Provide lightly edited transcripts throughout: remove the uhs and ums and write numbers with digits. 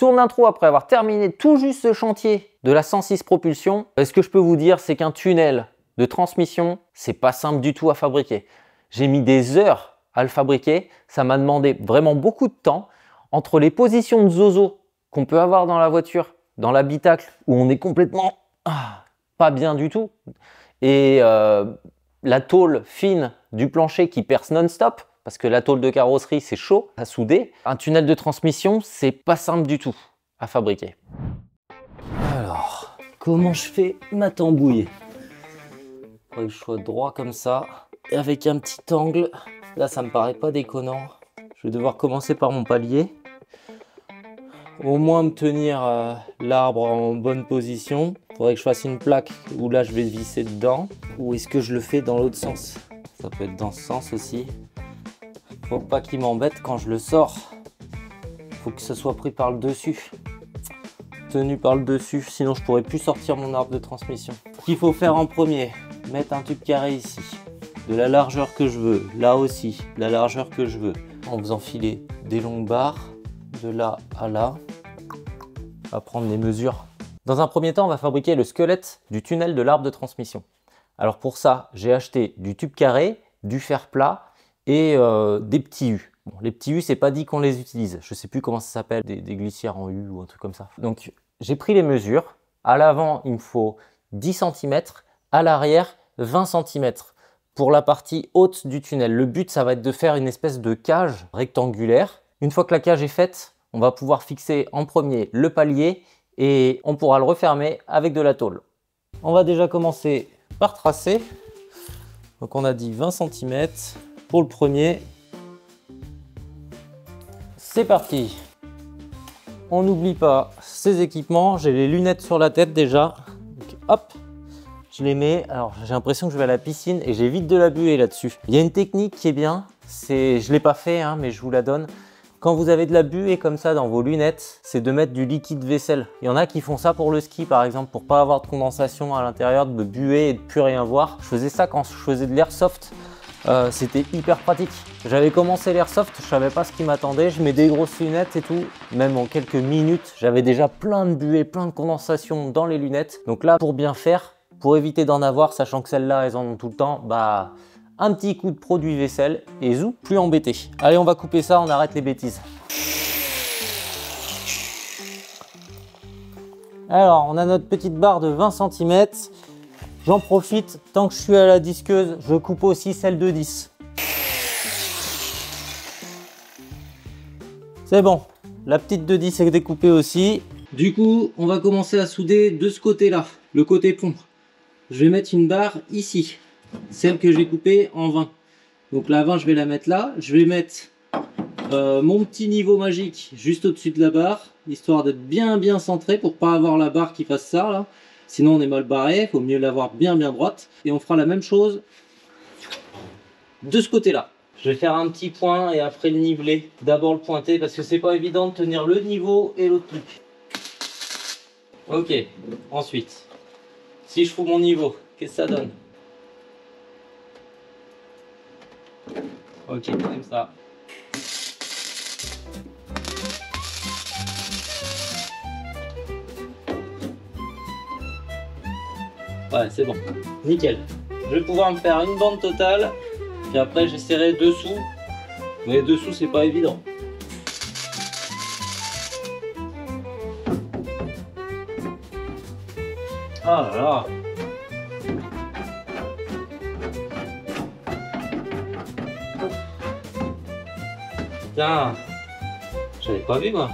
tourne l'intro après avoir terminé tout juste ce chantier de la 106 propulsion. Ce que je peux vous dire, c'est qu'un tunnel de transmission, c'est pas simple du tout à fabriquer. J'ai mis des heures à le fabriquer. Ça m'a demandé vraiment beaucoup de temps entre les positions de zozo qu'on peut avoir dans la voiture, dans l'habitacle où on est complètement pas bien du tout, et la tôle fine du plancher qui perce non-stop, parce que la tôle de carrosserie c'est chaud à souder. Un tunnel de transmission, c'est pas simple du tout à fabriquer. Alors, comment je fais ma tambouille? Il faudrait que je sois droit comme ça, et avec un petit angle. Là, ça me paraît pas déconnant. Je vais devoir commencer par mon palier. Au moins me tenir l'arbre en bonne position. Il faudrait que je fasse une plaque où là je vais visser dedans. Ou est-ce que je le fais dans l'autre sens? Ça peut être dans ce sens aussi. Faut pas qu'il m'embête quand je le sors. Faut que ce soit pris par le dessus. Tenu par le dessus, sinon je pourrais plus sortir mon arbre de transmission. Ce qu'il faut faire en premier, mettre un tube carré ici. De la largeur que je veux, là aussi, de la largeur que je veux. En faisant filer des longues barres. De là à là, on va prendre les mesures. Dans un premier temps, on va fabriquer le squelette du tunnel de l'arbre de transmission. Alors pour ça, j'ai acheté du tube carré, du fer plat et des petits U. Bon, les petits U, c'est pas dit qu'on les utilise. Je sais plus comment ça s'appelle, des glissières en U ou un truc comme ça. Donc j'ai pris les mesures. À l'avant, il me faut 10 cm, à l'arrière, 20 cm. Pour la partie haute du tunnel, le but, ça va être de faire une espèce de cage rectangulaire. Une fois que la cage est faite, on va pouvoir fixer en premier le palier et on pourra le refermer avec de la tôle. On va déjà commencer par tracer. Donc on a dit 20 cm pour le premier. C'est parti. On n'oublie pas ces équipements. J'ai les lunettes sur la tête déjà. Donc, hop, je les mets. Alors j'ai l'impression que je vais à la piscine et j'évite de la buée là-dessus. Il y a une technique qui est bien. Je ne l'ai pas fait, hein, mais je vous la donne. Quand vous avez de la buée comme ça dans vos lunettes, c'est de mettre du liquide vaisselle. Il y en a qui font ça pour le ski par exemple, pour pas avoir de condensation à l'intérieur, de buée et de plus rien voir. Je faisais ça quand je faisais de l'airsoft. C'était hyper pratique. J'avais commencé l'airsoft, je savais pas ce qui m'attendait. Je mets des grosses lunettes et tout. Même en quelques minutes, j'avais déjà plein de buée, plein de condensation dans les lunettes. Donc là, pour bien faire, pour éviter d'en avoir, sachant que celles-là, elles en ont tout le temps, bah... un petit coup de produit vaisselle et zou, plus embêté. Allez, on va couper ça, on arrête les bêtises. Alors, on a notre petite barre de 20 cm. J'en profite, tant que je suis à la disqueuse, je coupe aussi celle de 10. C'est bon, la petite de 10 est découpée aussi. Du coup, on va commencer à souder de ce côté-là, le côté pont. Je vais mettre une barre ici. Celle que j'ai coupée en 20. Donc la 20, je vais la mettre là. Je vais mettre mon petit niveau magique juste au-dessus de la barre, histoire d'être bien centré pour pas avoir la barre qui fasse ça là. Sinon on est mal barré, il faut mieux l'avoir bien droite. Et on fera la même chose de ce côté-là. Je vais faire un petit point et après le niveler. D'abord le pointer parce que c'est pas évident de tenir le niveau et l'autre truc. Ok, ensuite, si je fous mon niveau, qu'est-ce que ça donne? Ok, comme ça. Ouais, c'est bon. Nickel. Je vais pouvoir me faire une bande totale. Puis après, j'essaierai dessous. Mais dessous, c'est pas évident. Ah là là. Putain, j'avais pas vu moi.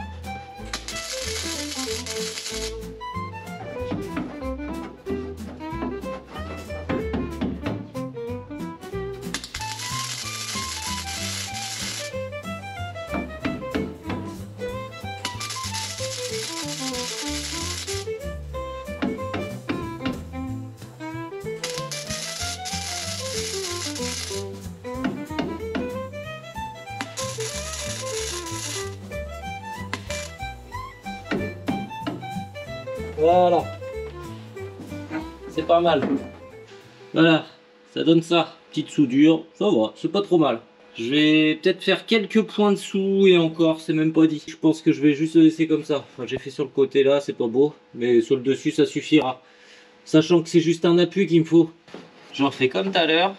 Voilà, c'est pas mal. Voilà, ça donne ça. Petite soudure, ça va, c'est pas trop mal. Je vais peut-être faire quelques points dessous et encore, c'est même pas dit. Je pense que je vais juste le laisser comme ça. Enfin, j'ai fait sur le côté là, c'est pas beau, mais sur le dessus ça suffira. Sachant que c'est juste un appui qu'il me faut. Je refais comme tout à l'heure.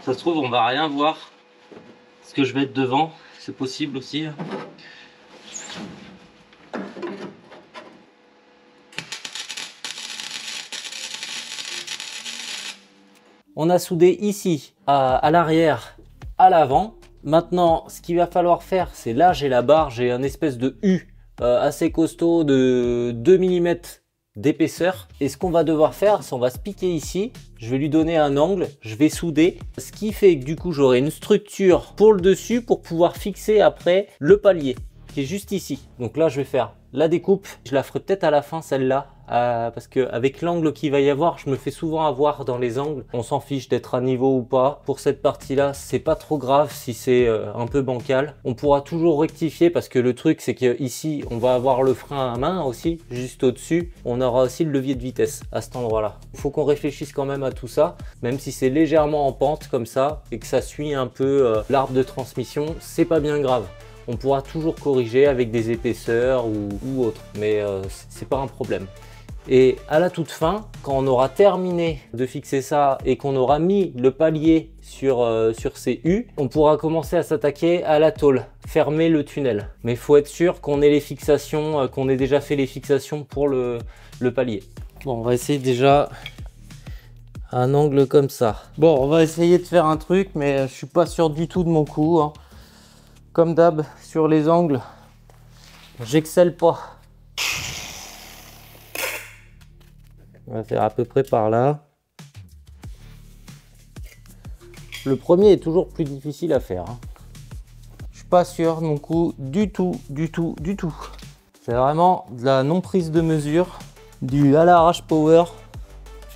Ça se trouve, on va rien voir. Parce que je vais être devant, c'est possible aussi. On a soudé ici, à l'arrière, à l'avant. Maintenant, ce qu'il va falloir faire, c'est là, j'ai la barre, j'ai un espèce de U assez costaud de 2 mm d'épaisseur. Et ce qu'on va devoir faire, c'est on va se piquer ici. Je vais lui donner un angle, je vais souder. Ce qui fait que du coup, j'aurai une structure pour le dessus pour pouvoir fixer après le palier qui est juste ici. Donc là, je vais faire la découpe. Je la ferai peut-être à la fin, celle-là. Parce que avec l'angle qu'il va y avoir, je me fais souvent avoir dans les angles. On s'en fiche d'être à niveau ou pas. Pour cette partie-là, c'est pas trop grave si c'est un peu bancal. On pourra toujours rectifier parce que le truc, c'est que ici, on va avoir le frein à main aussi, juste au-dessus. On aura aussi le levier de vitesse à cet endroit-là. Il faut qu'on réfléchisse quand même à tout ça, même si c'est légèrement en pente comme ça et que ça suit un peu l'arbre de transmission, c'est pas bien grave. On pourra toujours corriger avec des épaisseurs ou autre, mais c'est pas un problème. Et à la toute fin, quand on aura terminé de fixer ça et qu'on aura mis le palier sur ces U, on pourra commencer à s'attaquer à la tôle, fermer le tunnel. Mais il faut être sûr qu'on ait les fixations, qu'on ait déjà fait les fixations pour le palier. Bon, on va essayer déjà un angle comme ça. Bon, on va essayer de faire un truc, mais je suis pas sûr du tout de mon coup, hein. Comme d'hab, sur les angles, j'excelle pas. On va faire à peu près par là. Le premier est toujours plus difficile à faire, hein. Je suis pas sûr de mon coup du tout. C'est vraiment de la non prise de mesure, du à l'arrache power.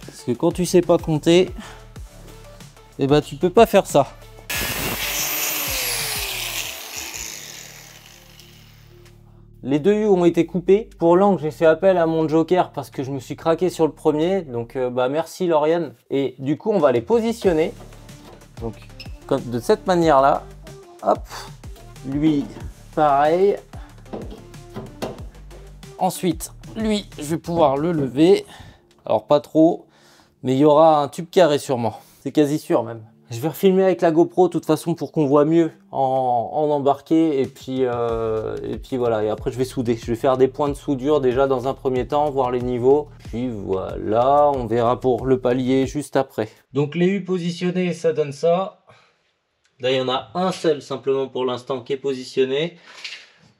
Parce que quand tu sais pas compter, eh ben tu peux pas faire ça. Les deux U ont été coupés. Pour l'angle, j'ai fait appel à mon joker parce que je me suis craqué sur le premier. Donc merci Lauriane. Et du coup, on va les positionner. Donc comme de cette manière-là. Hop. Lui, pareil. Ensuite, lui, je vais pouvoir le lever. Alors pas trop, mais il y aura un tube carré sûrement. C'est quasi sûr même. Je vais refilmer avec la GoPro de toute façon pour qu'on voit mieux en embarqué et puis voilà. Et après je vais souder. Je vais faire des points de soudure déjà dans un premier temps, voir les niveaux. Puis voilà, on verra pour le palier juste après. Donc les U positionnés, ça donne ça. Là il y en a un seul simplement pour l'instant qui est positionné.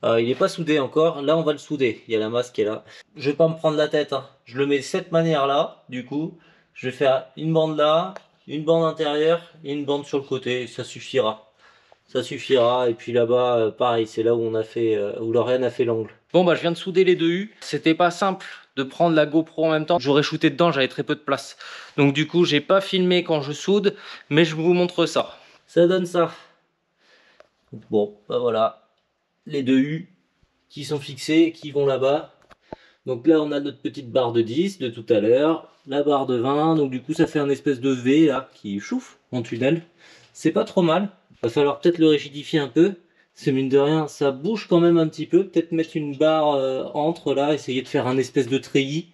Il n'est pas soudé encore. Là on va le souder. Il y a la masse qui est là. Je vais pas me prendre la tête, hein. Je le mets de cette manière là. Du coup, je vais faire une bande là, une bande intérieure et une bande sur le côté, ça suffira. Ça suffira. Et puis là-bas, pareil, c'est là où on a fait, où Lauriane a fait l'angle. Bon bah je viens de souder les deux U. C'était pas simple de prendre la GoPro en même temps. J'aurais shooté dedans, j'avais très peu de place. Donc du coup, j'ai pas filmé quand je soude, mais je vous montre ça. Ça donne ça. Bon, bah voilà. Les deux U qui sont fixés, qui vont là-bas. Donc là, on a notre petite barre de 10 de tout à l'heure, la barre de 20, donc du coup, ça fait un espèce de V là qui chauffe en tunnel. C'est pas trop mal. Va falloir peut-être le rigidifier un peu. C'est mine de rien, ça bouge quand même un petit peu. Peut-être mettre une barre entre là, essayer de faire un espèce de treillis.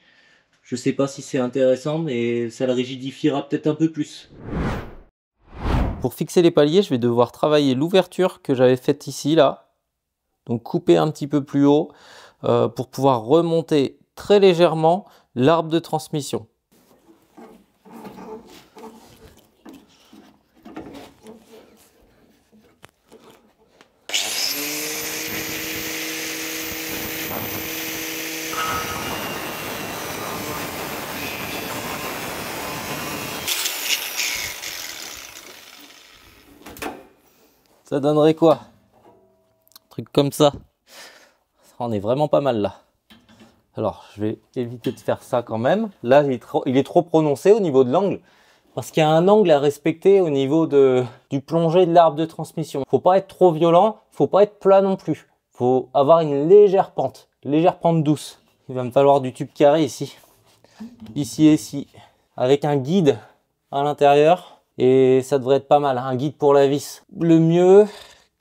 Je sais pas si c'est intéressant, mais ça le rigidifiera peut-être un peu plus. Pour fixer les paliers, je vais devoir travailler l'ouverture que j'avais faite ici là. Donc couper un petit peu plus haut. Pour pouvoir remonter très légèrement l'arbre de transmission. Ça donnerait quoi? Un truc comme ça. On est vraiment pas mal là. Alors, je vais éviter de faire ça quand même. Là, il est trop prononcé au niveau de l'angle. Parce qu'il y a un angle à respecter au niveau du plongé de l'arbre de transmission. Faut pas être trop violent, faut pas être plat non plus. Faut avoir une légère pente douce. Il va me falloir du tube carré ici. Ici et ici. Avec un guide à l'intérieur. et ça devrait être pas mal. Un guide pour la vis. Le mieux,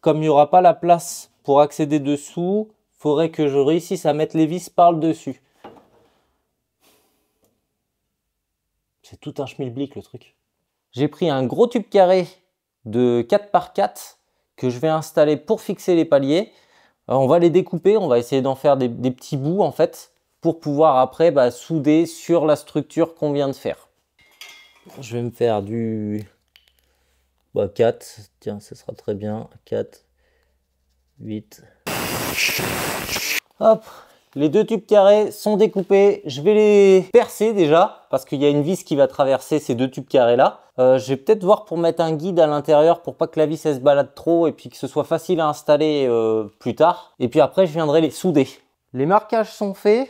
comme il n'y aura pas la place pour accéder dessous, il faudrait que je réussisse à mettre les vis par le dessus. C'est tout un schmilblick le truc. J'ai pris un gros tube carré de 4 par 4 que je vais installer pour fixer les paliers. On va les découper, on va essayer d'en faire des petits bouts en fait pour pouvoir après souder sur la structure qu'on vient de faire. Je vais me faire du 4, tiens, ce sera très bien, 4, 8. Hop, les deux tubes carrés sont découpés. Je vais les percer déjà parce qu'il y a une vis qui va traverser ces deux tubes carrés là. Je vais peut-être voir pour mettre un guide à l'intérieur pour pas que la vis elle se balade trop et puis que ce soit facile à installer plus tard. Et puis après je viendrai les souder. Les marquages sont faits,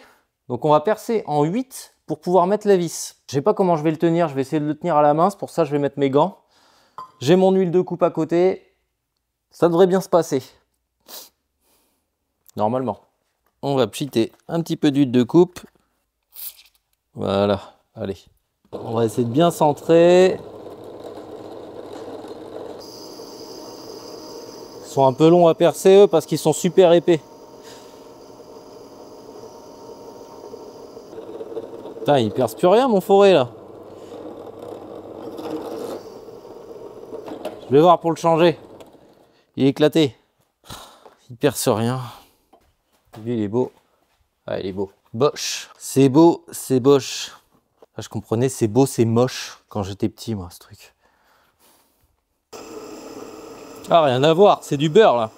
donc on va percer en 8 pour pouvoir mettre la vis. Je sais pas comment je vais le tenir, je vais essayer de le tenir à la main, c'est pour ça que je vais mettre mes gants. J'ai mon huile de coupe à côté, ça devrait bien se passer. Normalement. On va pchiter un petit peu d'huile de coupe. Voilà, allez. On va essayer de bien centrer. Ils sont un peu longs à percer eux parce qu'ils sont super épais. Putain, il perce plus rien mon forêt là. Je vais voir pour le changer. Il est éclaté. Il perce rien. Lui, il est beau. Ah, il est beau. Bosch. C'est beau, c'est Bosch. Là, je comprenais, c'est beau, c'est moche quand j'étais petit, moi, ce truc. Ah, rien à voir, c'est du beurre, là.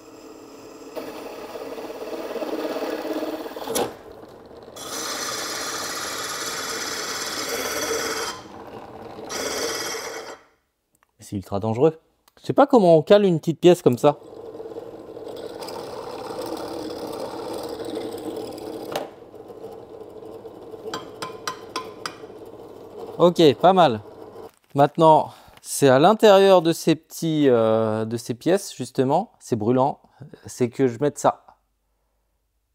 C'est ultra dangereux. Je sais pas comment on cale une petite pièce comme ça. Ok, pas mal. Maintenant, c'est à l'intérieur de ces pièces, justement, c'est brûlant, c'est que je mette ça.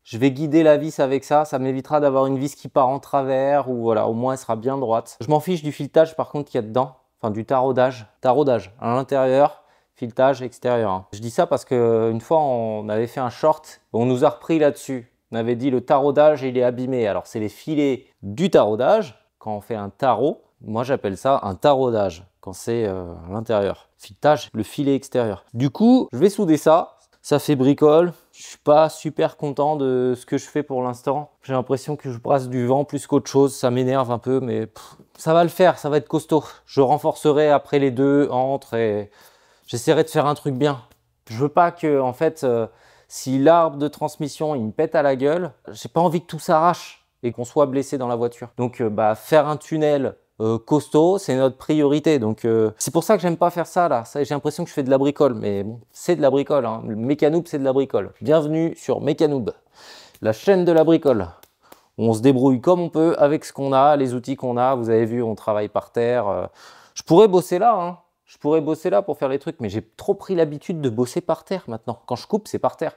Je vais guider la vis avec ça, ça m'évitera d'avoir une vis qui part en travers, ou voilà, au moins elle sera bien droite. Je m'en fiche du filetage par contre qu'il y a dedans, enfin du taraudage. Taraudage à l'intérieur, filetage extérieur. Je dis ça parce qu'une fois on avait fait un short, on nous a repris là-dessus. On avait dit le taraudage il est abîmé. Alors c'est les filets du taraudage. Quand on fait un tarot, moi j'appelle ça un taraudage quand c'est à l'intérieur. Filetage, le filet extérieur. Du coup, je vais souder ça. Ça fait bricole. Je suis pas super content de ce que je fais pour l'instant. J'ai l'impression que je brasse du vent plus qu'autre chose. Ça m'énerve un peu, mais ça va le faire. Ça va être costaud. Je renforcerai après les deux entre et j'essaierai de faire un truc bien. Je veux pas que, en fait, si l'arbre de transmission il me pète à la gueule, j'ai pas envie que tout s'arrache et qu'on soit blessé dans la voiture. Donc faire un tunnel costaud, c'est notre priorité. Donc c'est pour ça que j'aime pas faire ça là. J'ai l'impression que je fais de la bricole, mais bon, c'est de la bricole. Hein. Le Mécanoob, c'est de la bricole. Bienvenue sur Mécanoob, la chaîne de la bricole. On se débrouille comme on peut avec ce qu'on a, les outils qu'on a. Vous avez vu, on travaille par terre. Je pourrais bosser là, hein. Je pourrais bosser là pour faire les trucs, mais j'ai trop pris l'habitude de bosser par terre maintenant. Quand je coupe, c'est par terre.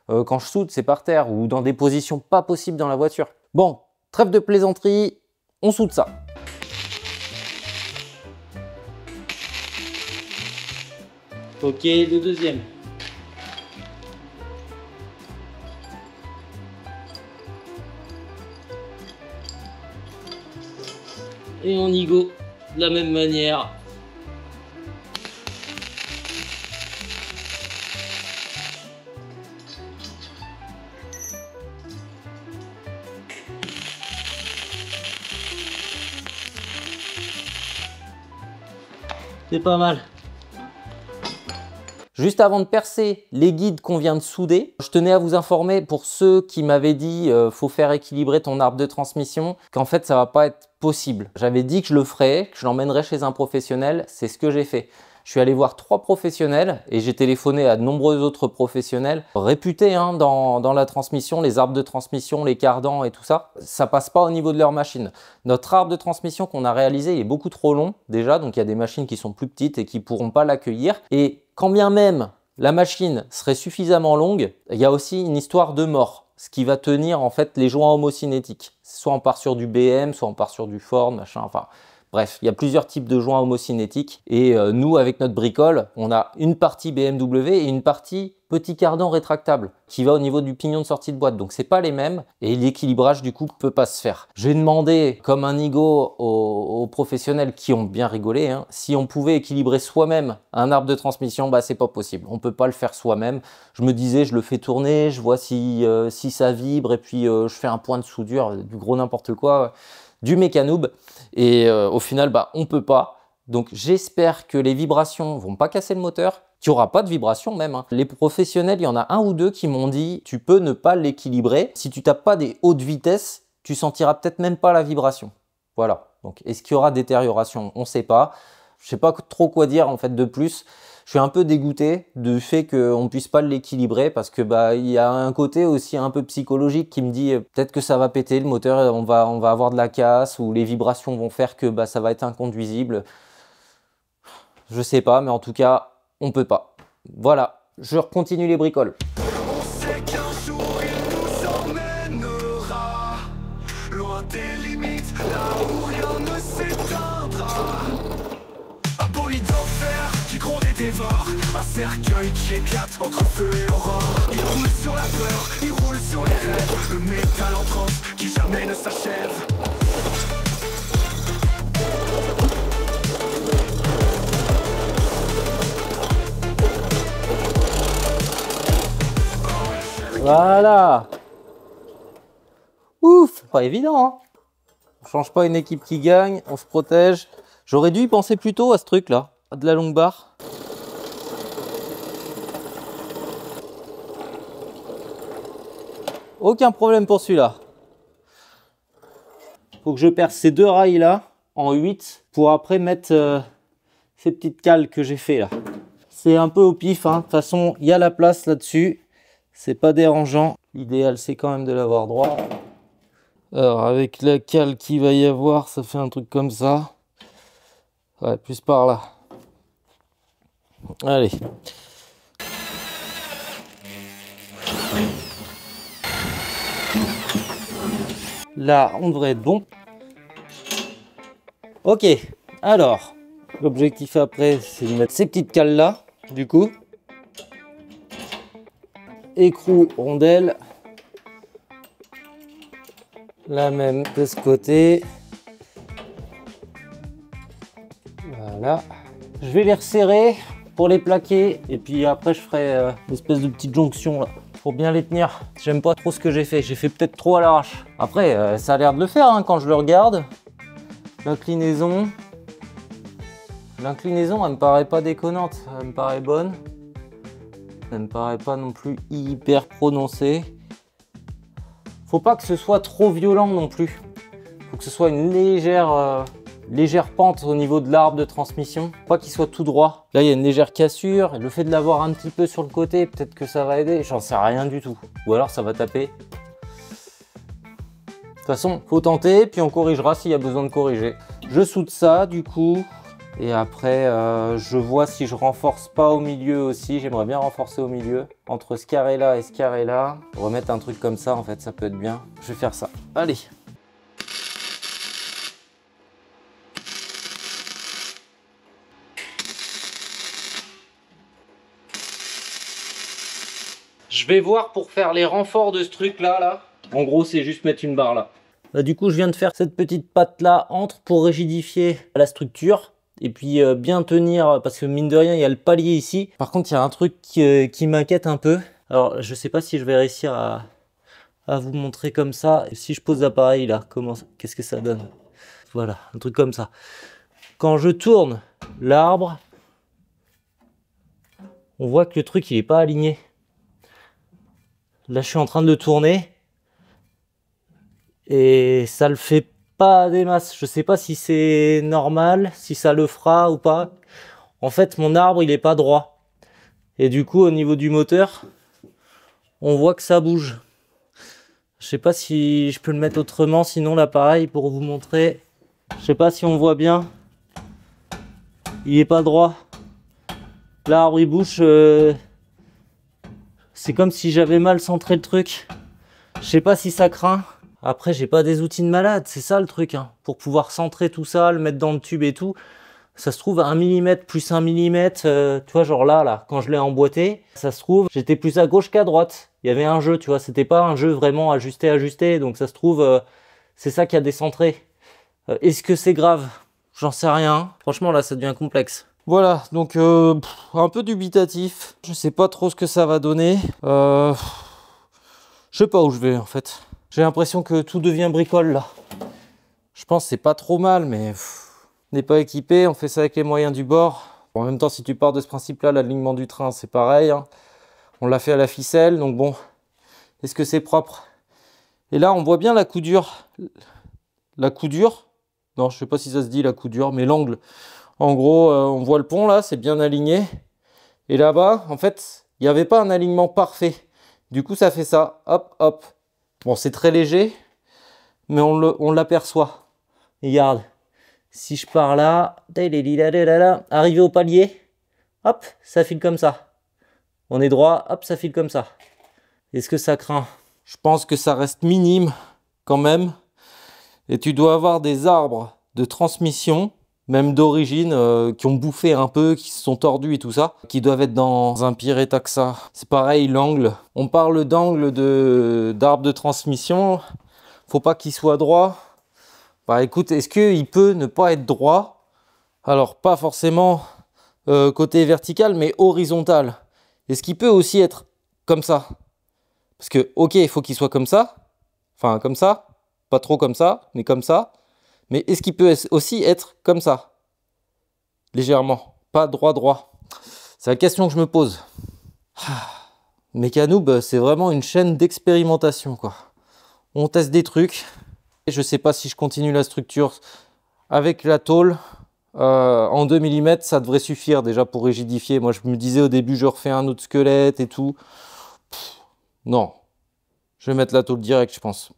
Quand je soude, c'est par terre ou dans des positions pas possibles dans la voiture. Bon, trêve de plaisanterie, on soude ça. Ok, le deuxième. Et on y go de la même manière. C'est pas mal. Juste avant de percer les guides qu'on vient de souder, je tenais à vous informer pour ceux qui m'avaient dit faut faire équilibrer ton arbre de transmission, qu'en fait ça va pas être possible. J'avais dit que je le ferais, que je l'emmènerais chez un professionnel, c'est ce que j'ai fait. Je suis allé voir 3 professionnels et j'ai téléphoné à de nombreux autres professionnels réputés hein, dans la transmission, les arbres de transmission, les cardans et tout ça. Ça passe pas au niveau de leur machine. Notre arbre de transmission qu'on a réalisé, il est beaucoup trop long déjà, donc il y a des machines qui sont plus petites et qui pourront pas l'accueillir. Et quand bien même la machine serait suffisamment longue, il y a aussi une histoire de mort, ce qui va tenir en fait les joints homocinétiques. Soit on part sur du BM, soit on part sur du Ford, machin, enfin Bref, il y a plusieurs types de joints homocinétiques et nous, avec notre bricole, on a une partie BMW et une partie petit cardan rétractable qui va au niveau du pignon de sortie de boîte. Donc, c'est pas les mêmes et l'équilibrage, du coup, peut pas se faire. J'ai demandé, comme un nigo, aux professionnels qui ont bien rigolé, hein, si on pouvait équilibrer soi-même un arbre de transmission. Bah, c'est pas possible. On peut pas le faire soi-même. Je me disais, je le fais tourner, je vois si ça vibre et puis je fais un point de soudure, du gros n'importe quoi, du mécanoob. Et au final, bah, on peut pas. Donc, j'espère que les vibrations vont pas casser le moteur, qu'il n'y aura pas de vibration même. Hein. Les professionnels, il y en a un ou deux qui m'ont dit, tu peux ne pas l'équilibrer. Si tu tapes pas des hautes vitesses, tu sentiras peut-être même pas la vibration. Voilà. Donc, est-ce qu'il y aura détérioration? On ne sait pas. Je sais pas trop quoi dire en fait de plus. Je suis un peu dégoûté du fait qu'on ne puisse pas l'équilibrer parce que bah il y a un côté aussi un peu psychologique qui me dit peut-être que ça va péter le moteur, on va avoir de la casse ou les vibrations vont faire que bah, ça va être inconduisible. Je sais pas, mais en tout cas, on peut pas. Voilà, je continue les bricoles. On sait qu'un jour il nous emmènera loin des limites, là où rien ne s'éteindra. Un bolide d'enfer qui gronde et dévore, un cercueil qui éclate entre feu et aurore. Il roule sur la peur, il roule sur les rêves, le métal en transe qui jamais ne s'achève. Voilà. Ouf, pas évident, hein. On change pas une équipe qui gagne, on se protège. J'aurais dû y penser plus tôt à ce truc-là, de la longue barre. Aucun problème pour celui-là. Faut que je perce ces deux rails-là en 8 pour après mettre ces petites cales que j'ai fait là. C'est un peu au pif, hein. De toute façon, il y a la place là-dessus. C'est pas dérangeant. L'idéal, c'est quand même de l'avoir droit. Alors, avec la cale qu'il va y avoir, ça fait un truc comme ça. Ouais, plus par là. Allez. Là, on devrait être bon. Ok. Alors, l'objectif après, c'est de mettre ces petites cales là, du coup. Écrou, rondelle. La même de ce côté. Voilà. Je vais les resserrer pour les plaquer. Et puis après, je ferai une espèce de petite jonction là. Pour bien les tenir. J'aime pas trop ce que j'ai fait. J'ai fait peut-être trop à l'arrache. Après, ça a l'air de le faire hein, quand je le regarde. L'inclinaison. L'inclinaison, elle me paraît pas déconnante. Elle me paraît bonne. Elle me paraît pas non plus hyper prononcée. Faut pas que ce soit trop violent non plus. Faut que ce soit une légère pente au niveau de l'arbre de transmission. Pas qu'il soit tout droit. Là, il y a une légère cassure. Le fait de l'avoir un petit peu sur le côté, peut-être que ça va aider. J'en sais rien du tout. Ou alors ça va taper. De toute façon, faut tenter, puis on corrigera s'il y a besoin de corriger. Je soude ça du coup. Et après, je vois si je renforce pas au milieu aussi. J'aimerais bien renforcer au milieu. Entre ce carré-là et ce carré-là. Remettre un truc comme ça, en fait, ça peut être bien. Je vais faire ça. Allez. Je vais voir pour faire les renforts de ce truc-là. Là. En gros, c'est juste mettre une barre là. Bah, du coup, je viens de faire cette petite patte-là entre pour rigidifier la structure. Et puis bien tenir, parce que mine de rien, il y a le palier ici. Par contre, il y a un truc qui m'inquiète un peu. Alors, je sais pas si je vais réussir à vous montrer comme ça. Et si je pose l'appareil là, qu'est-ce que ça donne? Voilà, un truc comme ça. Quand je tourne l'arbre, on voit que le truc, il n'est pas aligné. Là, je suis en train de le tourner. Et ça le fait pas des masses. Je sais pas si c'est normal, si ça le fera ou pas. En fait, mon arbre, il est pas droit. Et du coup, au niveau du moteur, on voit que ça bouge. Je sais pas si je peux le mettre autrement, sinon l'appareil pour vous montrer. Je sais pas si on voit bien. Il est pas droit. L'arbre, il bouge. C'est comme si j'avais mal centré le truc. Je sais pas si ça craint. Après, j'ai pas des outils de malade, c'est ça le truc, hein. Pour pouvoir centrer tout ça, le mettre dans le tube et tout, ça se trouve à 1 mm plus 1 mm, tu vois, genre là, quand je l'ai emboîté, ça se trouve, j'étais plus à gauche qu'à droite. Il y avait un jeu, tu vois, c'était pas un jeu vraiment ajusté, donc ça se trouve, c'est ça qui a décentré. Est-ce que c'est grave? J'en sais rien. Franchement, là, ça devient complexe. Voilà, donc un peu dubitatif. Je sais pas trop ce que ça va donner. Je sais pas où je vais, en fait. J'ai l'impression que tout devient bricole, là. Je pense que c'est pas trop mal, mais on n'est pas équipé, on fait ça avec les moyens du bord. Bon, en même temps, si tu pars de ce principe-là, l'alignement du train, c'est pareil, hein. On l'a fait à la ficelle, donc bon, est-ce que c'est propre? Et là, on voit bien la coudure. La coudure? Non, je sais pas si ça se dit la coudure, mais l'angle. En gros, on voit le pont, là, c'est bien aligné. Et là-bas, en fait, il n'y avait pas un alignement parfait. Du coup, ça fait ça. Hop, hop. Bon, c'est très léger, mais on l'aperçoit. Regarde, si je pars là, arrivé au palier, hop, ça file comme ça. On est droit, hop, ça file comme ça. Est-ce que ça craint? Je pense que ça reste minime, quand même. Et tu dois avoir des arbres de transmission, même d'origine, qui ont bouffé un peu, qui se sont tordus et tout ça, qui doivent être dans un pire état que ça. C'est pareil, l'angle. On parle d'angle d'arbre de transmission. Faut pas qu'il soit droit. Bah écoute, est-ce qu'il peut ne pas être droit? Alors, pas forcément côté vertical, mais horizontal. Est-ce qu'il peut aussi être comme ça? Parce que, ok, il faut qu'il soit comme ça. Enfin, comme ça. Pas trop comme ça, mais comme ça. Mais est-ce qu'il peut aussi être comme ça? Légèrement. Pas droit. C'est la question que je me pose. Mécanoub, c'est vraiment une chaîne d'expérimentation, quoi. On teste des trucs. Et je sais pas si je continue la structure avec la tôle. En 2 mm, ça devrait suffire déjà pour rigidifier. Moi, je me disais au début, je refais un autre squelette et tout. Non. Je vais mettre la tôle direct, je pense.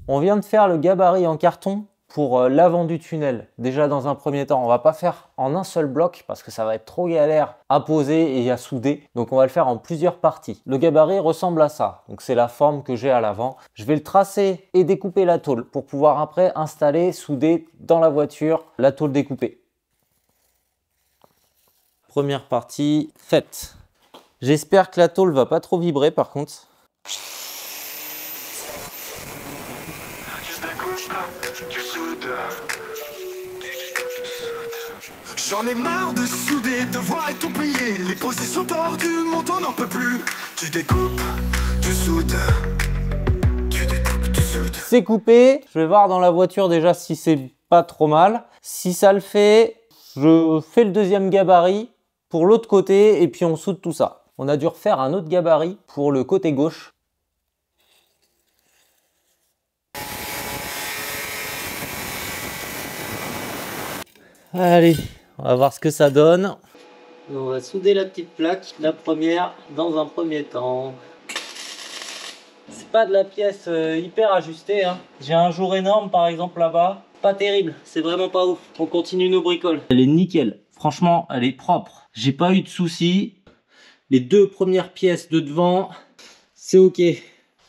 On vient de faire le gabarit en carton pour l'avant du tunnel. Déjà dans un premier temps, on va pas faire en un seul bloc parce que ça va être trop galère à poser et à souder. Donc on va le faire en plusieurs parties. Le gabarit ressemble à ça. Donc c'est la forme que j'ai à l'avant. Je vais le tracer et découper la tôle pour pouvoir après installer, souder dans la voiture la tôle découpée. Première partie faite. J'espère que la tôle va pas trop vibrer par contre. J'en ai marre de souder, de voir et tout plier. Les positions tordues, mon temps n'en peut plus. Tu découpes, tu soudes. Tu découpes, tu soudes. C'est coupé. Je vais voir dans la voiture déjà si c'est pas trop mal. Si ça le fait, je fais le deuxième gabarit pour l'autre côté et puis on soude tout ça. On a dû refaire un autre gabarit pour le côté gauche. Allez, on va voir ce que ça donne. On va souder la petite plaque, la première, dans un premier temps. C'est pas de la pièce hyper ajustée, hein. J'ai un jour énorme par exemple là-bas. Pas terrible, c'est vraiment pas ouf. On continue nos bricoles. Elle est nickel. Franchement, elle est propre. J'ai pas eu de soucis. Les deux premières pièces de devant, c'est ok.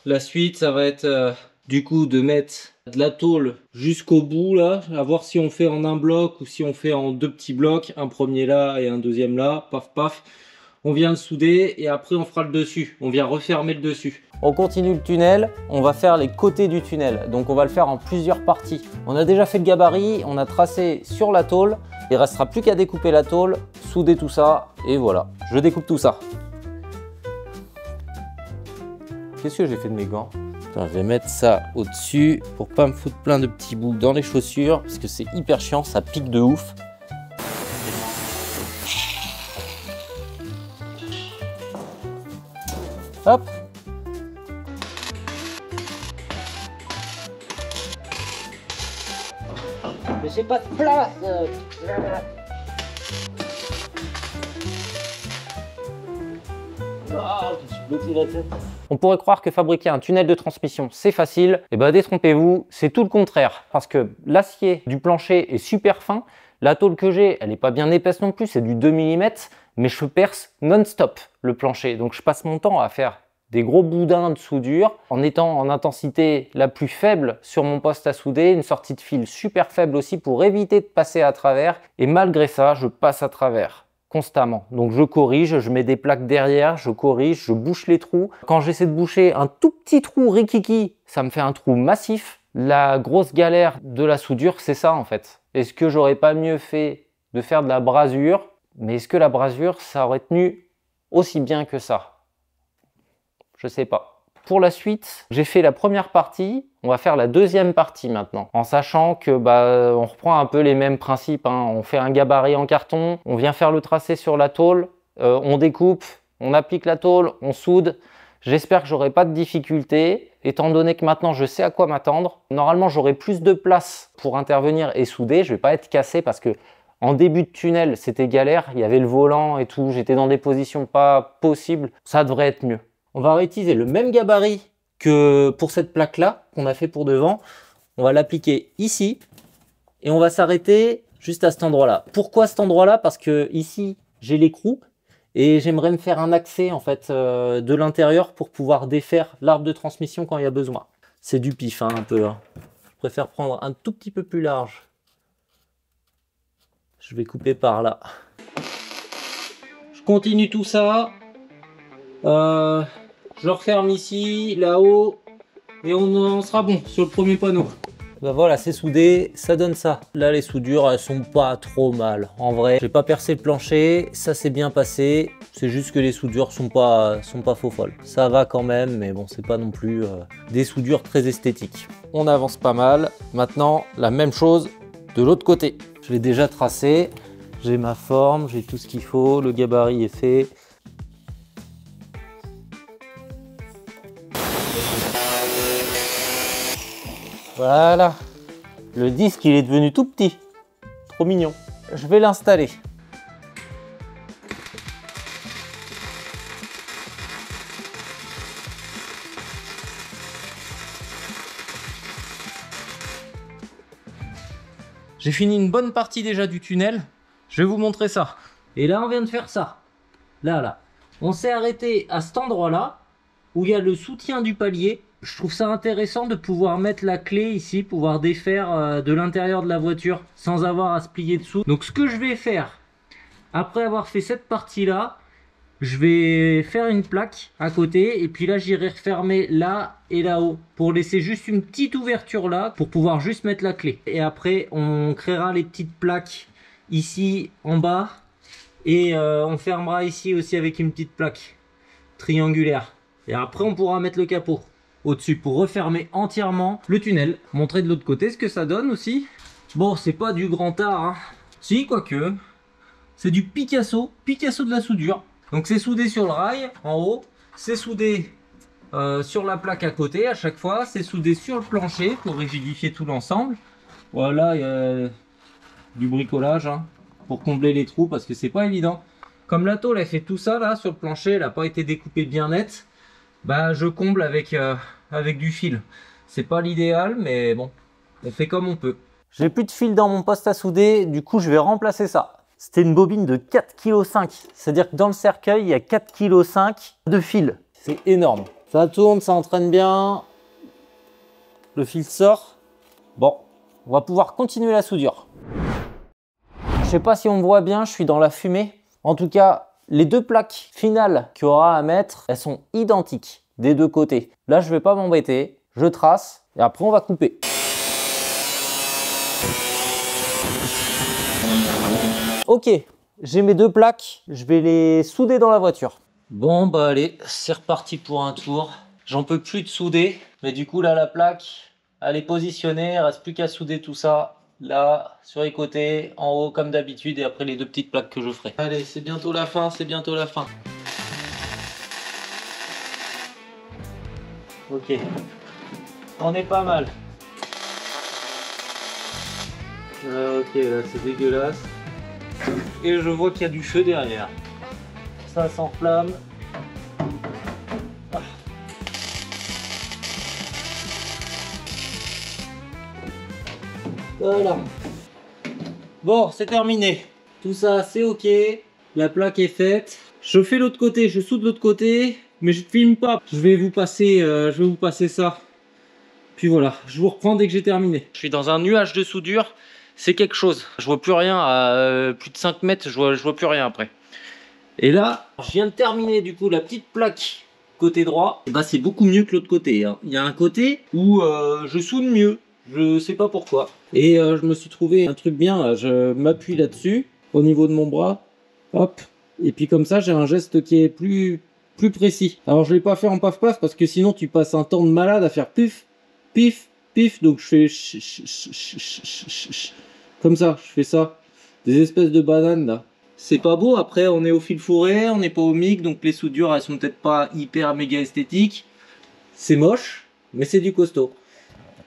La suite, ça va être du coup de mettre de la tôle jusqu'au bout là, à voir si on fait en un bloc ou si on fait en deux petits blocs, un premier là et un deuxième là, paf paf. On vient le souder et après on fera le dessus, on vient refermer le dessus. On continue le tunnel, on va faire les côtés du tunnel, donc on va le faire en plusieurs parties. On a déjà fait le gabarit, on a tracé sur la tôle, il ne restera plus qu'à découper la tôle, souder tout ça et voilà, je découpe tout ça. Qu'est-ce que j'ai fait de mes gants? Je vais mettre ça au-dessus pour pas me foutre plein de petits bouts dans les chaussures parce que c'est hyper chiant, ça pique de ouf. Hop. Mais j'ai pas de place. On pourrait croire que fabriquer un tunnel de transmission c'est facile, et ben détrompez-vous, c'est tout le contraire. Parce que l'acier du plancher est super fin, la tôle que j'ai, elle n'est pas bien épaisse non plus, c'est du 2 mm, mais je perce non-stop le plancher. Donc je passe mon temps à faire des gros boudins de soudure en étant en intensité la plus faible sur mon poste à souder, une sortie de fil super faible aussi pour éviter de passer à travers. Et malgré ça, je passe à travers constamment. Donc je corrige, je mets des plaques derrière, je corrige, je bouche les trous. Quand j'essaie de boucher un tout petit trou rikiki, ça me fait un trou massif. La grosse galère de la soudure, c'est ça en fait. Est-ce que j'aurais pas mieux fait de faire de la brasure? Mais est-ce que la brasure, ça aurait tenu aussi bien que ça? Je sais pas. Pour la suite, j'ai fait la première partie. On va faire la deuxième partie maintenant. En sachant que on reprend un peu les mêmes principes. On fait un gabarit en carton. On vient faire le tracé sur la tôle. On découpe. On applique la tôle. On soude. J'espère que j'aurai pas de difficultés. Étant donné que maintenant je sais à quoi m'attendre. Normalement, j'aurai plus de place pour intervenir et souder. Je vais pas être cassé parce que en début de tunnel, c'était galère. Il y avait le volant et tout. J'étais dans des positions pas possibles. Ça devrait être mieux. On va réutiliser le même gabarit que pour cette plaque-là qu'on a fait pour devant. On va l'appliquer ici et on va s'arrêter juste à cet endroit-là. Pourquoi cet endroit-là? Parce que ici, j'ai l'écrou et j'aimerais me faire un accès en fait de l'intérieur pour pouvoir défaire l'arbre de transmission quand il y a besoin. C'est du pif un peu. Je préfère prendre un tout petit peu plus large. Je vais couper par là. Je continue tout ça. Je referme ici, là-haut, et on sera bon sur le premier panneau. Bah voilà, c'est soudé, ça donne ça. Là, les soudures, elles sont pas trop mal. En vrai, j'ai pas percé le plancher, ça s'est bien passé. C'est juste que les soudures sont pas faux folles. Ça va quand même, mais bon, c'est pas non plus des soudures très esthétiques. On avance pas mal. Maintenant, la même chose de l'autre côté. Je l'ai déjà tracé. J'ai ma forme, j'ai tout ce qu'il faut. Le gabarit est fait. Voilà, le disque il est devenu tout petit, trop mignon. Je vais l'installer. J'ai fini une bonne partie déjà du tunnel, je vais vous montrer ça. Et là on vient de faire ça, là. On s'est arrêté à cet endroit-là, où il y a le soutien du palier. Je trouve ça intéressant de pouvoir mettre la clé ici, pouvoir défaire de l'intérieur de la voiture sans avoir à se plier dessous. Donc ce que je vais faire, après avoir fait cette partie-là, je vais faire une plaque à côté et puis là j'irai refermer là et là-haut pour laisser juste une petite ouverture là pour pouvoir juste mettre la clé. Et après on créera les petites plaques ici en bas et on fermera ici aussi avec une petite plaque triangulaire. Et après on pourra mettre le capot au-dessus pour refermer entièrement le tunnel. Montrer de l'autre côté ce que ça donne aussi. Bon, c'est pas du grand art, hein. Si, quoique. C'est du Picasso de la soudure. Donc c'est soudé sur le rail en haut, c'est soudé sur la plaque à côté à chaque fois, c'est soudé sur le plancher pour rigidifier tout l'ensemble. Voilà, il y a du bricolage hein, pour combler les trous parce que c'est pas évident. Comme la tôle elle fait tout ça là sur le plancher, elle n'a pas été découpée bien net. Bah je comble avec du fil. C'est pas l'idéal mais bon, on fait comme on peut. J'ai plus de fil dans mon poste à souder, du coup je vais remplacer ça. C'était une bobine de 4,5 kg, c'est-à-dire que dans le cercueil il y a 4,5 kg de fil. C'est énorme. Ça tourne, ça entraîne bien. Le fil sort. Bon, on va pouvoir continuer la soudure. Je sais pas si on me voit bien, je suis dans la fumée. En tout cas, les deux plaques finales qu'il y aura à mettre, elles sont identiques des deux côtés. Là, je vais pas m'embêter, je trace et après on va couper. Ok, j'ai mes deux plaques, je vais les souder dans la voiture. Bon bah allez, c'est reparti pour un tour. J'en peux plus de souder, mais du coup là la plaque, elle est positionnée, il reste plus qu'à souder tout ça. Là, sur les côtés, en haut comme d'habitude et après les deux petites plaques que je ferai. Allez, c'est bientôt la fin, c'est bientôt la fin. Ok, on est pas mal. Ok, là c'est dégueulasse. Et je vois qu'il y a du feu derrière. Ça s'enflamme. Voilà. Bon, c'est terminé. Tout ça, c'est ok. La plaque est faite. Je fais l'autre côté, je soude l'autre côté. mais je filme pas. Je vais vous passer ça. Puis voilà, je vous reprends dès que j'ai terminé. Je suis dans un nuage de soudure, c'est quelque chose. Je vois plus rien à plus de 5 mètres, je vois plus rien après. Et là, je viens de terminer du coup la petite plaque côté droit. Et bah c'est beaucoup mieux que l'autre côté, hein. Il y a un côté où je soude mieux, je sais pas pourquoi. Et je me suis trouvé un truc bien, là. Je m'appuie là-dessus, au niveau de mon bras, hop. Et puis comme ça, j'ai un geste qui est plus précis. Alors je l'ai pas fait en paf-paf parce que sinon tu passes un temps de malade à faire pif, pif, pif. Donc je fais comme ça, je fais ça. Des espèces de bananes là. C'est pas beau, après on est au fil fourré, on n'est pas au MIG, donc les soudures elles sont peut-être pas hyper méga esthétiques. C'est moche, mais c'est du costaud.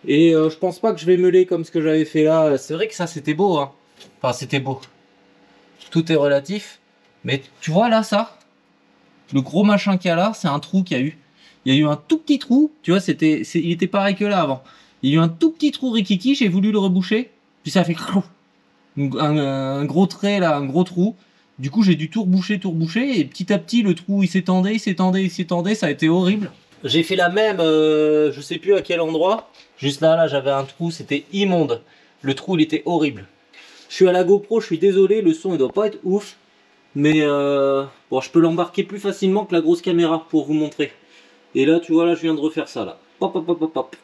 Et je pense pas que je vais meuler comme ce que j'avais fait là. C'est vrai que ça c'était beau, hein. Enfin c'était beau. Tout est relatif. Mais tu vois là ça, le gros machin qu'il y a là, c'est un trou qu'il y a eu. Il y a eu un tout petit trou, tu vois, il était pareil que là avant. Il y a eu un tout petit trou rikiki, j'ai voulu le reboucher, puis ça a fait un gros trait là, un gros trou. Du coup j'ai dû tout reboucher, et petit à petit le trou il s'étendait, ça a été horrible. J'ai fait la même, je sais plus à quel endroit, juste là j'avais un trou, c'était immonde. Le trou il était horrible. Je suis à la GoPro, je suis désolé, le son il doit pas être ouf. Mais bon, je peux l'embarquer plus facilement que la grosse caméra pour vous montrer. Et là, tu vois, là, je viens de refaire ça, là. Hop, hop, hop, hop, hop.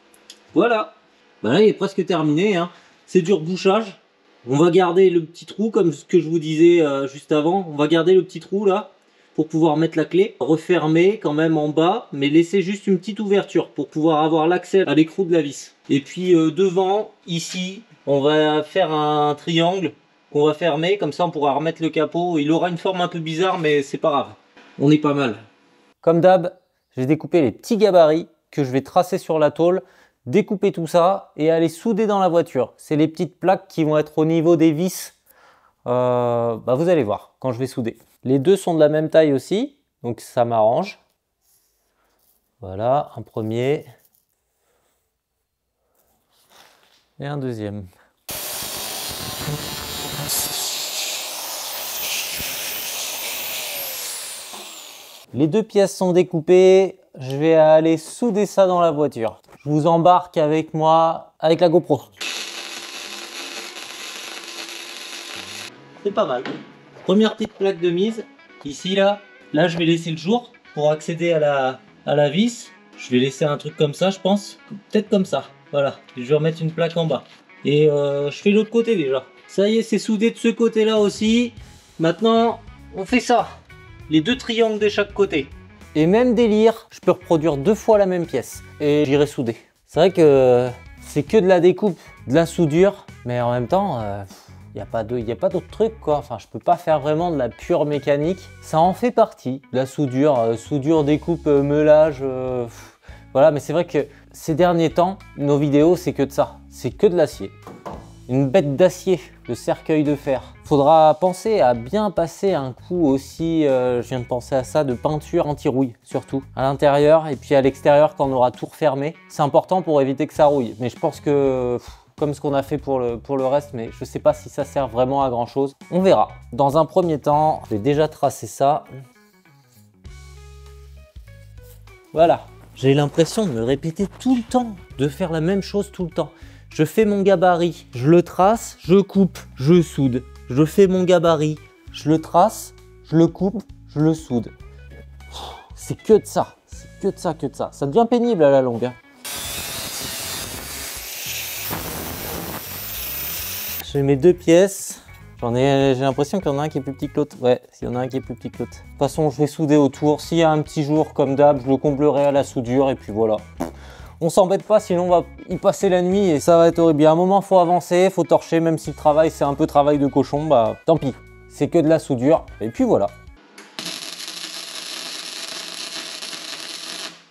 Voilà. Ben là, il est presque terminé, hein. C'est du rebouchage. On va garder le petit trou, comme ce que je vous disais juste avant. On va garder le petit trou, là, pour pouvoir mettre la clé. Refermer quand même en bas, mais laisser juste une petite ouverture pour pouvoir avoir l'accès à l'écrou de la vis. Et puis, devant, ici, on va faire un triangle qu'on va fermer, comme ça on pourra remettre le capot. Il aura une forme un peu bizarre, mais c'est pas grave. On est pas mal. Comme d'hab, j'ai découpé les petits gabarits que je vais tracer sur la tôle, découper tout ça et aller souder dans la voiture. C'est les petites plaques qui vont être au niveau des vis. Vous allez voir quand je vais souder. Les deux sont de la même taille aussi, donc ça m'arrange. Voilà, un premier et un deuxième. Les deux pièces sont découpées, je vais aller souder ça dans la voiture. Je vous embarque avec moi, avec la GoPro. C'est pas mal. Première petite plaque de mise, ici là. Là je vais laisser le jour pour accéder à la vis. Je vais laisser un truc comme ça je pense, peut-être comme ça. Voilà, je vais remettre une plaque en bas. Et je fais l'autre côté déjà. Ça y est, c'est soudé de ce côté là aussi. Maintenant, on fait ça. Les deux triangles de chaque côté. Et même délire, je peux reproduire 2 fois la même pièce et j'irai souder. C'est vrai que c'est que de la découpe, de la soudure, mais en même temps, il n'y a pas d'autre truc quoi. Enfin, je peux pas faire vraiment de la pure mécanique. Ça en fait partie, de la soudure, soudure, découpe, meulage. Voilà, mais c'est vrai que ces derniers temps, nos vidéos, c'est que de ça. C'est que de l'acier. Une bête d'acier, de cercueil de fer. Faudra penser à bien passer un coup aussi, je viens de penser à ça, de peinture anti-rouille, surtout. À l'intérieur et puis à l'extérieur quand on aura tout refermé. C'est important pour éviter que ça rouille. Mais je pense que, comme ce qu'on a fait pour le reste, mais je sais pas si ça sert vraiment à grand chose. On verra. Dans un premier temps, j'ai déjà tracé ça. Voilà. J'ai l'impression de me répéter tout le temps, de faire la même chose tout le temps. Je fais mon gabarit, je le trace, je coupe, je soude. Je fais mon gabarit, je le trace, je le coupe, je le soude. C'est que de ça, c'est que de ça, que de ça. Ça devient pénible à la longue, hein. J'ai mes deux pièces. J'ai l'impression qu'il y en a un qui est plus petit que l'autre. Ouais, il y en a un qui est plus petit que l'autre. De toute façon, je vais souder autour. S'il y a un petit jour, comme d'hab, je le comblerai à la soudure et puis voilà. On s'embête pas, sinon on va y passer la nuit et ça va être horrible. À un moment, faut avancer, faut torcher, même si le travail c'est un peu travail de cochon, bah tant pis. C'est que de la soudure et puis voilà.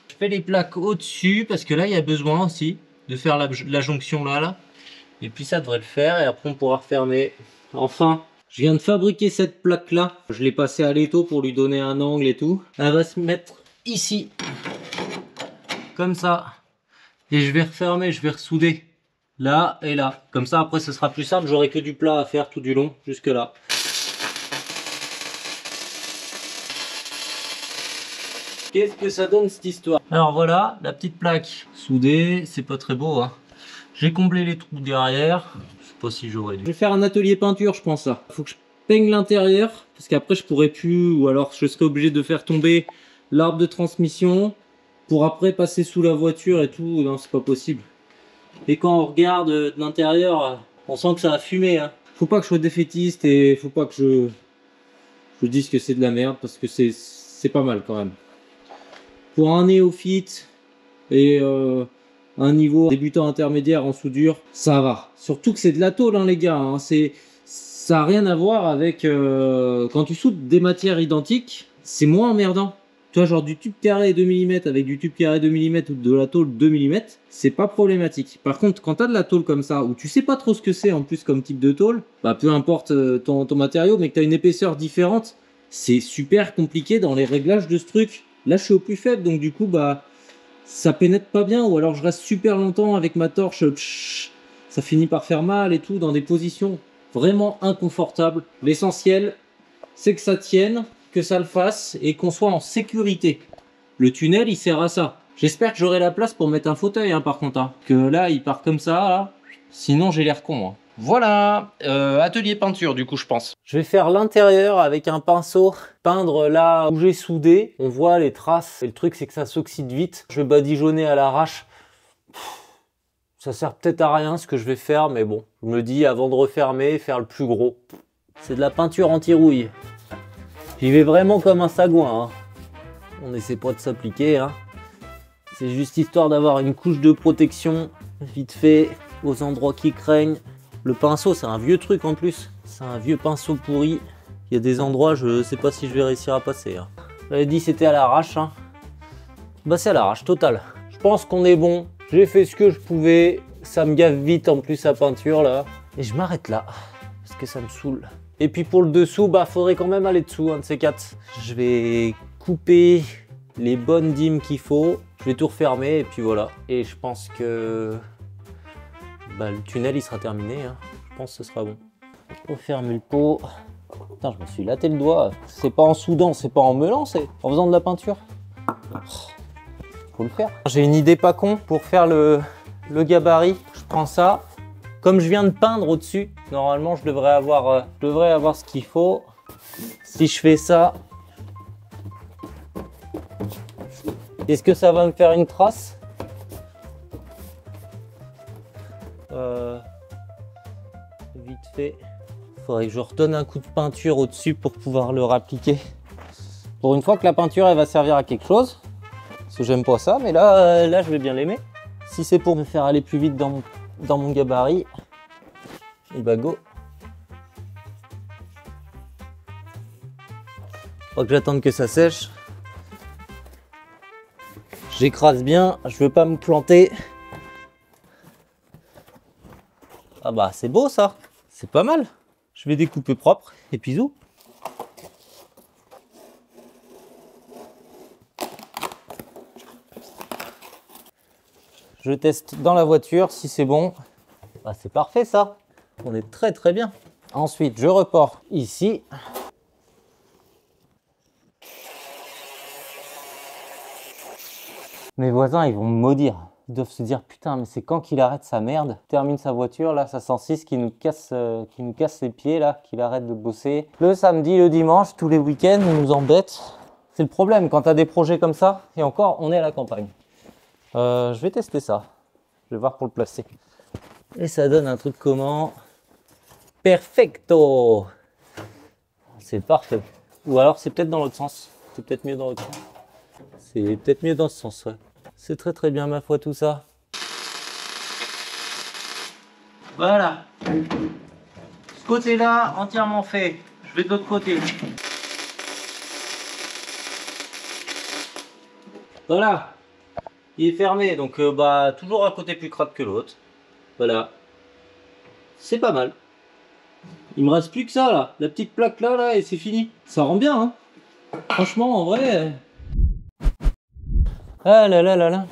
Je fais les plaques au-dessus parce que là, il y a besoin aussi de faire la jonction là. Et puis ça devrait le faire et après on pourra refermer. Enfin, je viens de fabriquer cette plaque là. Je l'ai passée à l'étau pour lui donner un angle et tout. Elle va se mettre ici, comme ça. Et je vais refermer, je vais ressouder là et là. Comme ça après ce sera plus simple, j'aurai que du plat à faire tout du long jusque là. qu'est-ce que ça donne cette histoire? Alors voilà, la petite plaque soudée, c'est pas très beau, hein. J'ai comblé les trous derrière, je sais pas si j'aurais dû. Je vais faire un atelier peinture, je pense là. Faut que je peigne l'intérieur, parce qu'après je pourrais plus, ou alors je serais obligé de faire tomber l'arbre de transmission, pour après passer sous la voiture et tout. Non, c'est pas possible. Et quand on regarde de l'intérieur, on sent que ça a fumé, hein. Faut pas que je sois défaitiste et faut pas que je dise que c'est de la merde, parce que c'est pas mal quand même. Pour un néophyte et un niveau débutant intermédiaire en soudure, ça va. Surtout que c'est de la tôle, hein, les gars. Hein. Ça a rien à voir avec quand tu soudes des matières identiques, c'est moins emmerdant. Tu vois, genre du tube carré 2 mm avec du tube carré 2 mm ou de la tôle 2 mm, c'est pas problématique. Par contre, quand tu as de la tôle comme ça, où tu sais pas trop ce que c'est en plus comme type de tôle, bah peu importe ton matériau, mais que tu as une épaisseur différente, c'est super compliqué dans les réglages de ce truc. Là, je suis au plus faible, donc du coup, bah ça pénètre pas bien, ou alors je reste super longtemps avec ma torche, ça finit par faire mal et tout, dans des positions vraiment inconfortables. L'essentiel, c'est que ça tienne, que ça le fasse et qu'on soit en sécurité. Le tunnel, il sert à ça. J'espère que j'aurai la place pour mettre un fauteuil, hein, par contre. Hein. Que là, il part comme ça, là. Sinon, j'ai l'air con. Hein. Voilà, atelier peinture, du coup, je pense. Je vais faire l'intérieur avec un pinceau, peindre là où j'ai soudé. On voit les traces. Et le truc, c'est que ça s'oxyde vite. Je vais badigeonner à l'arrache. Ça sert peut-être à rien ce que je vais faire, mais bon. Je me dis, avant de refermer, faire le plus gros. C'est de la peinture anti-rouille. J'y vais vraiment comme un sagouin. Hein. On essaie pas de s'appliquer. Hein. C'est juste histoire d'avoir une couche de protection, vite fait, aux endroits qui craignent. Le pinceau, c'est un vieux truc en plus. C'est un vieux pinceau pourri. Il y a des endroits, je sais pas si je vais réussir à passer. Hein. J'avais dit c'était à l'arrache. Hein. Bah c'est à l'arrache, total. Je pense qu'on est bon. J'ai fait ce que je pouvais. Ça me gave vite en plus la peinture là. Et je m'arrête là, parce que ça me saoule. Et puis pour le dessous, bah faudrait quand même aller dessous, un de ces quatre. Je vais couper les bonnes dîmes qu'il faut. Je vais tout refermer et puis voilà. Et je pense que bah, le tunnel il sera terminé. Hein. Je pense que ce sera bon. Refermer le pot. Putain, je me suis latté le doigt. C'est pas en soudant, c'est pas en meulant, c'est en faisant de la peinture. Faut le faire. J'ai une idée pas con pour faire le gabarit. Je prends ça. Comme je viens de peindre au-dessus, normalement je devrais avoir ce qu'il faut. Si je fais ça, est-ce que ça va me faire une trace? Vite fait. Faudrait que je redonne un coup de peinture au-dessus pour pouvoir le rappliquer. Pour une fois que la peinture elle va servir à quelque chose. Parce que j'aime pas ça, mais là je vais bien l'aimer. Si c'est pour me faire aller plus vite dans mon gabarit, et bah go. Faut que j'attende que ça sèche. J'écrase bien, je veux pas me planter. Ah bah c'est beau ça, c'est pas mal. Je vais découper propre et puis zou. Je teste dans la voiture si c'est bon. Bah, c'est parfait ça. On est très très bien. Ensuite, je reporte ici. Mes voisins, ils vont me maudire. Ils doivent se dire, putain, mais c'est quand qu'il arrête sa merde. Il termine sa voiture, là, sa 106 qui nous casse les pieds, là, qu'il arrête de bosser. Le samedi, le dimanche, tous les week-ends, ils nous embêtent. C'est le problème quand tu as des projets comme ça. Et encore, on est à la campagne. Je vais tester ça. Je vais voir pour le placer. Et ça donne un truc comment? Perfecto! C'est parfait. Ou alors c'est peut-être dans l'autre sens. C'est peut-être mieux dans l'autre sens. C'est peut-être mieux dans ce sens, ouais. C'est très très bien ma foi tout ça. Voilà. Ce côté-là, entièrement fait. Je vais de l'autre côté. Voilà. Il est fermé, donc bah toujours un côté plus crade que l'autre. Voilà. C'est pas mal. Il me reste plus que ça là. La petite plaque là et c'est fini. Ça rend bien hein. Franchement en vrai. Ah là là là là.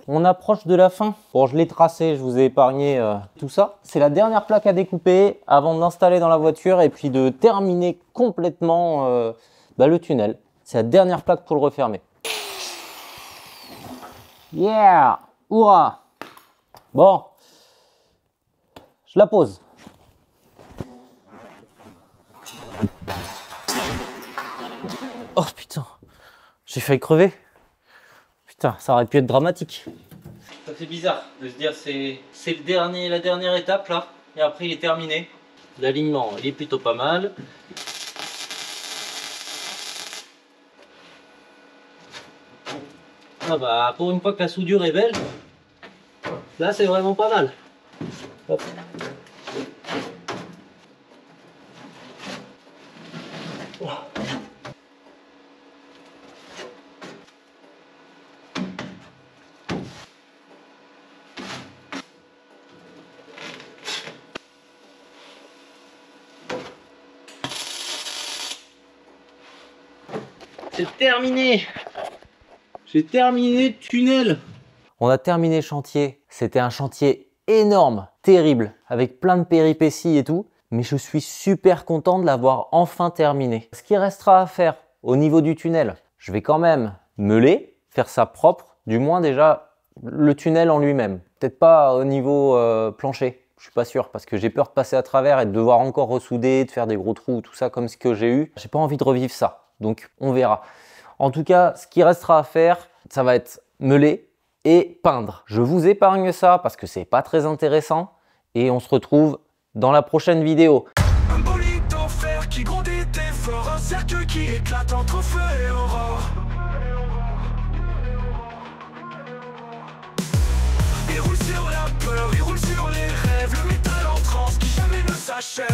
On approche de la fin. Bon, je l'ai tracé, je vous ai épargné tout ça. C'est la dernière plaque à découper avant de l'installer dans la voiture et puis de terminer complètement bah, le tunnel. C'est la dernière plaque pour le refermer. Yeah! Hurrah! Bon, je la pose. Oh putain, j'ai failli crever. Putain, ça aurait pu être dramatique. Ça fait bizarre de se dire c'est la dernière étape là, et après il est terminé. L'alignement il est plutôt pas mal. Ah bah pour une fois que la soudure est belle, là c'est vraiment pas mal. Hop. C'est terminé. J'ai terminé le tunnel. On a terminé le chantier. C'était un chantier énorme, terrible, avec plein de péripéties et tout. Mais je suis super content de l'avoir enfin terminé. Ce qui restera à faire au niveau du tunnel, je vais quand même meuler, faire ça propre, du moins déjà le tunnel en lui-même. Peut-être pas au niveau plancher, je suis pas sûr, parce que j'ai peur de passer à travers et de devoir encore ressouder, de faire des gros trous, tout ça comme ce que j'ai eu. J'ai pas envie de revivre ça, donc on verra. En tout cas, ce qui restera à faire, ça va être meuler et peindre. Je vous épargne ça parce que c'est pas très intéressant et on se retrouve dans la prochaine vidéo. Un bolide en fer qui gronde et fort, un cercle qui éclate entre feu et aurore. Il roule sur la peur, il roule sur les rêves, le métal en transe qui jamais ne s'achève.